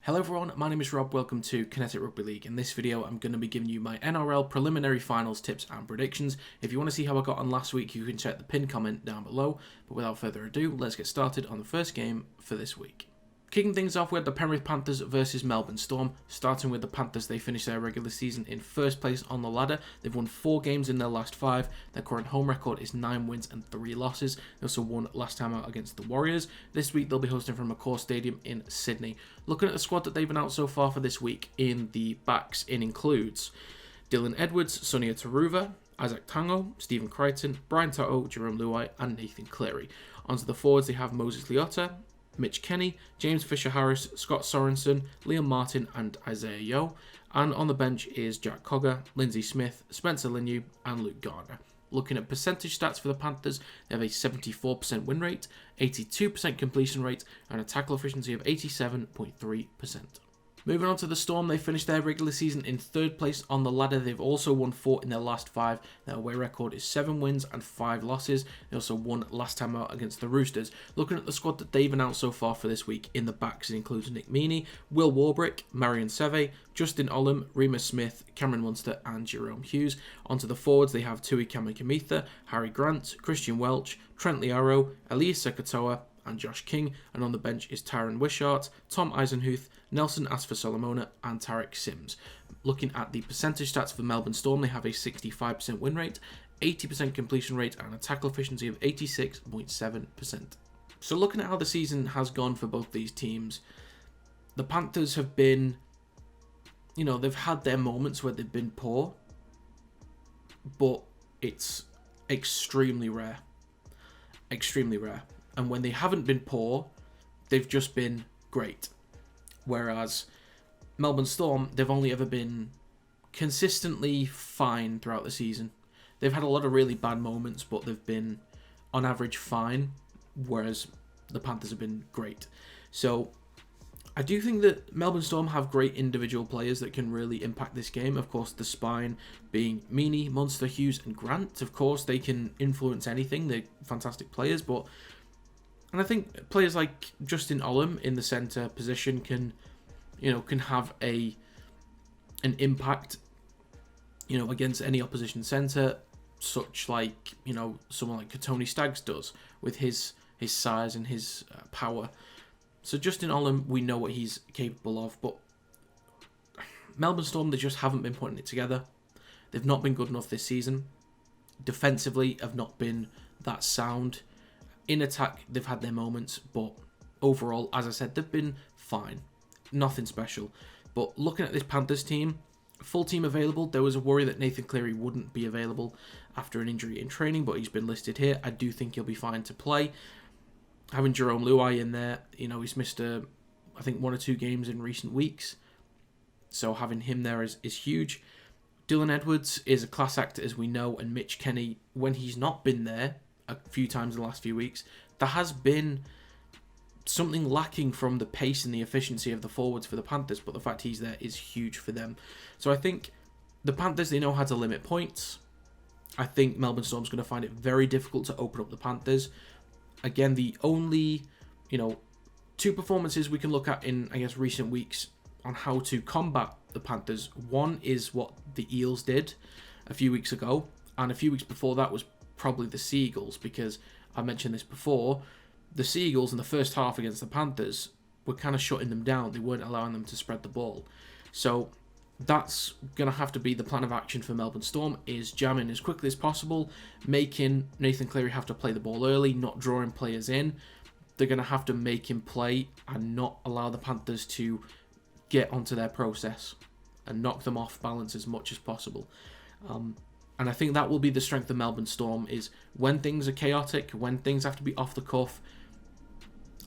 Hello everyone, my name is Rob, welcome to Kinetic Rugby League. In this video I'm going to be giving you my NRL preliminary finals tips and predictions. If you want to see how I got on last week, you can check the pinned comment down below. But without further ado, let's get started on the first game for this week. Kicking things off with the Penrith Panthers versus Melbourne Storm. Starting with the Panthers, they finished their regular season in first place on the ladder. They've won 4 games in their last 5. Their current home record is 9 wins and 3 losses. They also won last time out against the Warriors. This week they'll be hosting from Accor Stadium in Sydney. Looking at the squad that they've announced so far for this week, in the backs it includes Dylan Edwards, Sonia Taruva, Isaac Tango, Stephen Crichton, Brian Toto, Jerome Luai and Nathan Cleary. Onto the forwards they have Moses Leota, Mitch Kenny, James Fisher-Harris, Scott Sorensen, Liam Martin and Isaiah Yeo. And on the bench is Jack Cogger, Lindsay Smith, Spencer Linu and Luke Garner. Looking at percentage stats for the Panthers, they have a 74% win rate, 82% completion rate and a tackle efficiency of 87.3%. Moving on to the Storm, they finished their regular season in 3rd place on the ladder. They've also won 4 in their last 5. Their away record is 7 wins and 5 losses. They also won last time out against the Roosters. Looking at the squad that they've announced so far for this week, in the backs it includes Nick Meaney, Will Warbrick, Marion Seve, Justin Olam, Remus Smith, Cameron Munster and Jerome Hughes. Onto the forwards they have Tui Kamikamica, Harry Grant, Christian Welch, Trent Liaro, Elias Sekatoa and Josh King, and on the bench is Tyron Wishart, Tom Eisenhuth, Nelson Asfa-Solomona and Tarek Sims. Looking at the percentage stats for Melbourne Storm, they have a 65% win rate, 80% completion rate and a tackle efficiency of 86.7%. So looking at how the season has gone for both these teams, the Panthers have been, they've had their moments where they've been poor, but it's extremely rare. Extremely rare. And when they haven't been poor, they've just been great. Whereas Melbourne Storm, they've only ever been consistently fine throughout the season. They've had a lot of really bad moments, but they've been, on average, fine. Whereas the Panthers have been great. So I do think that Melbourne Storm have great individual players that can really impact this game. Of course, the spine being Meaney, Munster, Hughes and Grant. Of course, they can influence anything. They're fantastic players, but... And I think players like Justin Olam in the centre position can have an impact, against any opposition centre, such like, someone like Tony Staggs does with his size and his power. So Justin Olam, we know what he's capable of, but Melbourne Storm, they just haven't been putting it together. They've not been good enough this season. Defensively, have not been that sound. In attack, they've had their moments, but overall, as I said, they've been fine. Nothing special. But looking at this Panthers team, full team available. There was a worry that Nathan Cleary wouldn't be available after an injury in training, but he's been listed here. I do think he'll be fine to play. Having Jerome Luai in there, he's missed, I think, 1 or 2 games in recent weeks. So having him there is huge. Dylan Edwards is a class act, as we know, and Mitch Kenny, when he's not been there, a few times in the last few weeks, there has been something lacking from the pace and the efficiency of the forwards for the Panthers, but the fact he's there is huge for them. So I think the Panthers, they know how to limit points. I think Melbourne Storm's going to find it very difficult to open up the Panthers. Again, the only, 2 performances we can look at in, recent weeks on how to combat the Panthers. One is what the Eels did a few weeks ago, and a few weeks before that was probably the Seagulls, because I mentioned this before, the Seagulls in the first half against the Panthers were kind of shutting them down. They weren't allowing them to spread the ball. So that's going to have to be the plan of action for Melbourne Storm, is jamming as quickly as possible, making Nathan Cleary have to play the ball early, not drawing players in. They're going to have to make him play and not allow the Panthers to get onto their process and knock them off balance as much as possible. And I think that will be the strength of Melbourne Storm, is when things are chaotic, when things have to be off the cuff.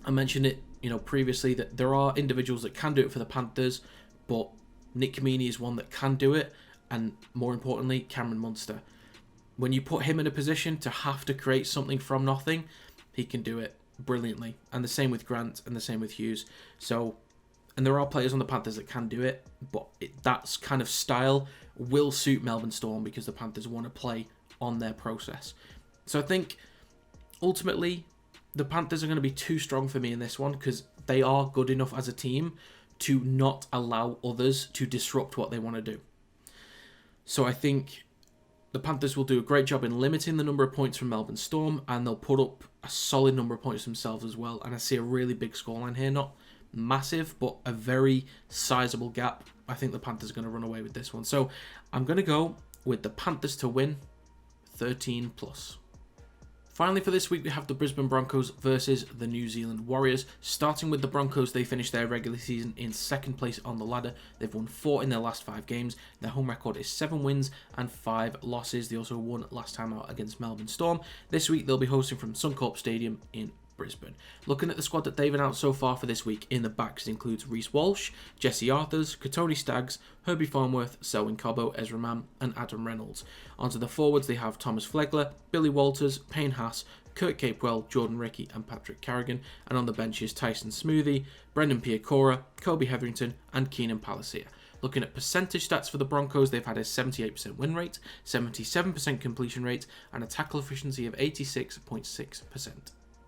I mentioned it, previously, that there are individuals that can do it for the Panthers, but Nick Meaney is one that can do it, and more importantly, Cameron Munster. When you put him in a position to have to create something from nothing, he can do it brilliantly. And the same with Grant, and the same with Hughes. So, and there are players on the Panthers that can do it, but that kind of style will suit Melbourne Storm because the Panthers want to play on their process. So I think ultimately the Panthers are going to be too strong for me in this one, because they are good enough as a team to not allow others to disrupt what they want to do. So I think the Panthers will do a great job in limiting the number of points from Melbourne Storm, and they'll put up a solid number of points themselves as well. And I see a really big scoreline here, not massive, but a very sizable gap. I think the Panthers are going to run away with this one. So I'm going to go with the Panthers to win 13 plus. Finally for this week, we have the Brisbane Broncos versus the New Zealand Warriors. Starting with the Broncos, they finished their regular season in second place on the ladder. They've won 4 in their last 5 games. Their home record is 7 wins and 5 losses. They also won last time out against Melbourne Storm. This week, they'll be hosting from Suncorp Stadium in Brisbane. Looking at the squad that they've announced so far for this week, in the backs includes Reece Walsh, Jesse Arthurs, Katoni Staggs, Herbie Farnworth, Selwyn Cobbo, Ezra Mam and Adam Reynolds. Onto the forwards they have Thomas Flegler, Billy Walters, Payne Haas, Kurt Capewell, Jordan Rickey and Patrick Carrigan, and on the benches Tyson Smoothie, Brendan Piacora, Kobe Hetherington and Keenan Palacia. Looking at percentage stats for the Broncos, they've had a 78% win rate, 77% completion rate and a tackle efficiency of 86.6%.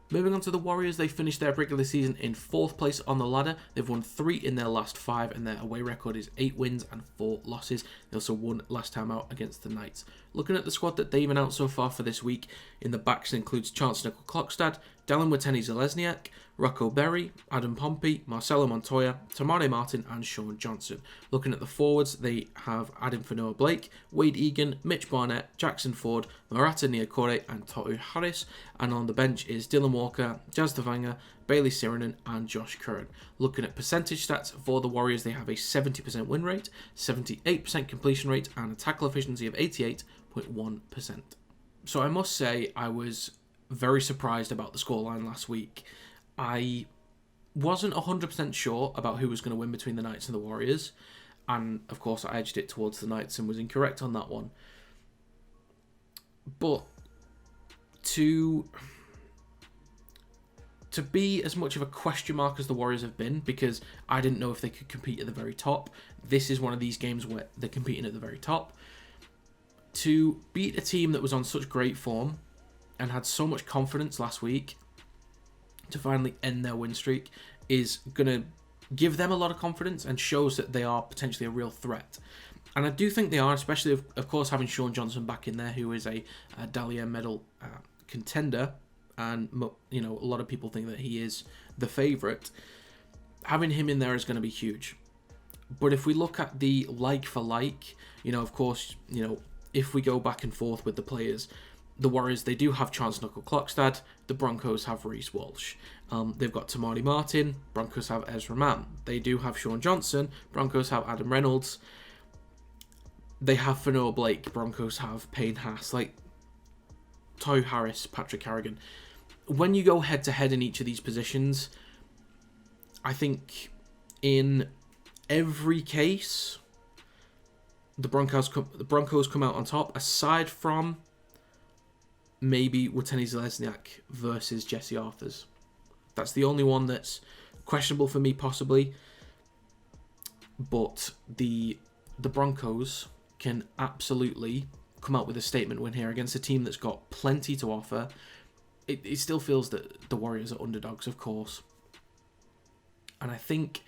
Moving on to the Warriors, they finished their regular season in 4th place on the ladder. They've won 3 in their last 5 and their away record is 8 wins and 4 losses. They also won last time out against the Knights. Looking at the squad that they've announced so far for this week, in the backs includes Chance Nickel-Klokstad, Dallin Watene-Zelezniak, Rocco Berry, Adam Pompey, Marcelo Montoya, Tamale Martin and Sean Johnson. Looking at the forwards, they have Adam Whanoa-Blake, Wade Egan, Mitch Barnett, Jackson Ford, Marata Niokore and Tohu Harris. And on the bench is Dylan Walker, Jazz Tavanga, Bailey Sirenen and Josh Curran. Looking at percentage stats for the Warriors, they have a 70% win rate, 78% completion rate and a tackle efficiency of 88.1%. So I must say I was very surprised about the scoreline last week. I wasn't 100% sure about who was going to win between the Knights and the Warriors, and of course I edged it towards the Knights and was incorrect on that one. But to be as much of a question mark as the Warriors have been, because I didn't know if they could compete at the very top, this is one of these games where they're competing at the very top. To beat a team that was on such great form and had so much confidence last week, to finally end their win streak is going to give them a lot of confidence and shows that they are potentially a real threat. And I do think they are, especially, of course, having Sean Johnson back in there, who is a Dally M medal contender. And, you know, a lot of people think that he is the favourite. Having him in there is going to be huge. But if we look at the like for like, you know, of course, you know, if we go back and forth with the players, the Warriors, they do have Chance Nickel-Klokstad. The Broncos have Reece Walsh. They've got Tamale Martin. Broncos have Ezra Mam. They do have Sean Johnson. Broncos have Adam Reynolds. They have Whanoa-Blake. Broncos have Payne Haas. Like, Tohu Harris, Patrick Carrigan. When you go head-to-head in each of these positions, I think in every case, the Broncos come out on top, aside from maybe Watene-Zelezniak versus Jesse Arthurs. That's the only one that's questionable for me, possibly. But the Broncos can absolutely come out with a statement win here against a team that's got plenty to offer. It still feels that the Warriors are underdogs, of course. And I think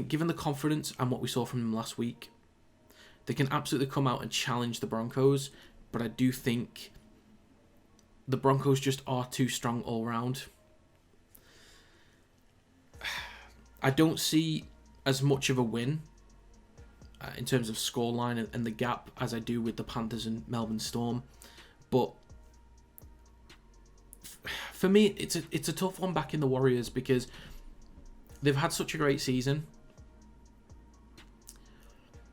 given the confidence and what we saw from them last week, they can absolutely come out and challenge the Broncos. But I do think the Broncos just are too strong all round. I don't see as much of a win in terms of scoreline and the gap as I do with the Panthers and Melbourne Storm. But for me, it's a tough one back in the Warriors because they've had such a great season.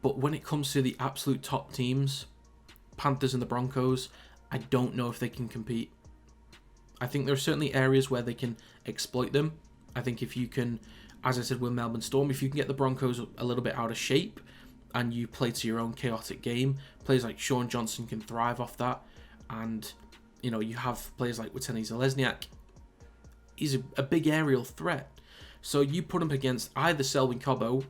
But when it comes to the absolute top teams, Panthers and the Broncos, I don't know if they can compete. I think there are certainly areas where they can exploit them. I think if you can, as I said with Melbourne Storm, if you can get the Broncos a little bit out of shape and you play to your own chaotic game, players like Sean Johnson can thrive off that. And, you know, you have players like Watene-Zelezniak. He's a big aerial threat. So you put him against either Selwyn Cobbo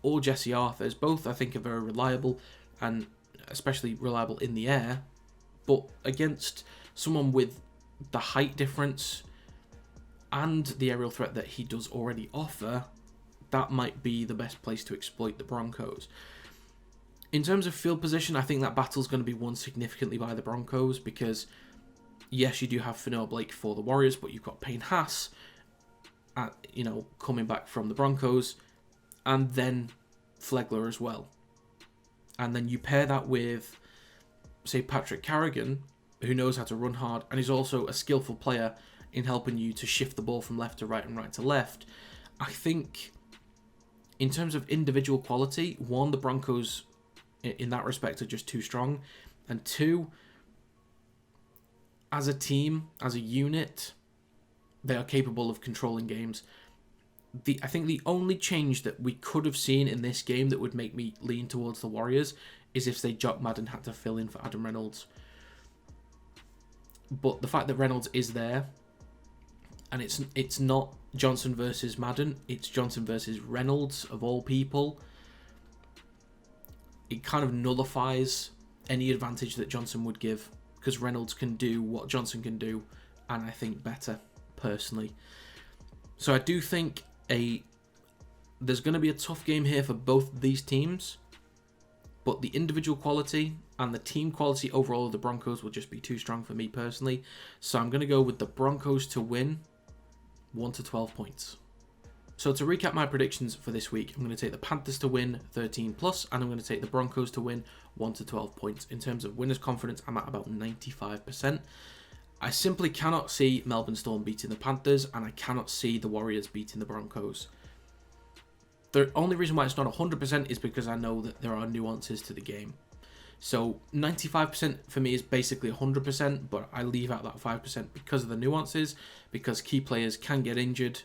or Jesse Arthurs. Both, I think, are very reliable and especially reliable in the air. But against someone with the height difference and the aerial threat that he does already offer, that might be the best place to exploit the Broncos. In terms of field position, I think that battle's going to be won significantly by the Broncos because, yes, you do have Fanua Blake for the Warriors, but you've got Payne Haas, coming back from the Broncos, and then Flegler as well. And then you pair that with, say, Patrick Carrigan, who knows how to run hard, and is also a skillful player in helping you to shift the ball from left to right and right to left. I think, in terms of individual quality, one, the Broncos in that respect are just too strong, and two, as a team, as a unit, they are capable of controlling games. I think the only change that we could have seen in this game that would make me lean towards the Warriors is if, say, Jock Madden had to fill in for Adam Reynolds. But the fact that Reynolds is there, and it's not Johnson versus Madden, it's Johnson versus Reynolds, of all people, it kind of nullifies any advantage that Johnson would give, because Reynolds can do what Johnson can do, and I think better, personally. So I do think there's going to be a tough game here for both these teams, but the individual quality and the team quality overall of the Broncos will just be too strong for me personally. So I'm going to go with the Broncos to win 1 to 12 points. So to recap my predictions for this week, I'm going to take the Panthers to win 13+, and I'm going to take the Broncos to win 1 to 12 points. In terms of winners' confidence, I'm at about 95%. I simply cannot see Melbourne Storm beating the Panthers, and I cannot see the Warriors beating the Broncos. The only reason why it's not 100% is because I know that there are nuances to the game. So 95% for me is basically 100%, but I leave out that 5% because of the nuances, because key players can get injured,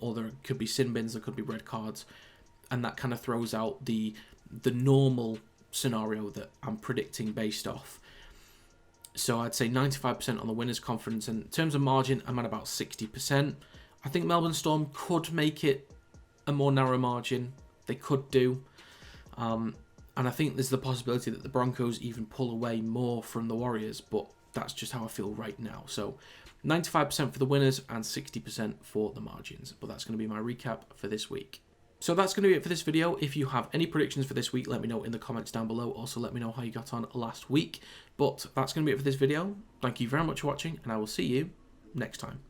or there could be sin bins, there could be red cards, and that kind of throws out the normal scenario that I'm predicting based off. So I'd say 95% on the winner's confidence, and in terms of margin, I'm at about 60%. I think Melbourne Storm could make it a more narrow margin. They could do. And I think there's the possibility that the Broncos even pull away more from the Warriors, but that's just how I feel right now. So 95% for the winners and 60% for the margins. But that's going to be my recap for this week. So that's going to be it for this video. If you have any predictions for this week, let me know in the comments down below. Also, let me know how you got on last week. But that's going to be it for this video. Thank you very much for watching, and I will see you next time.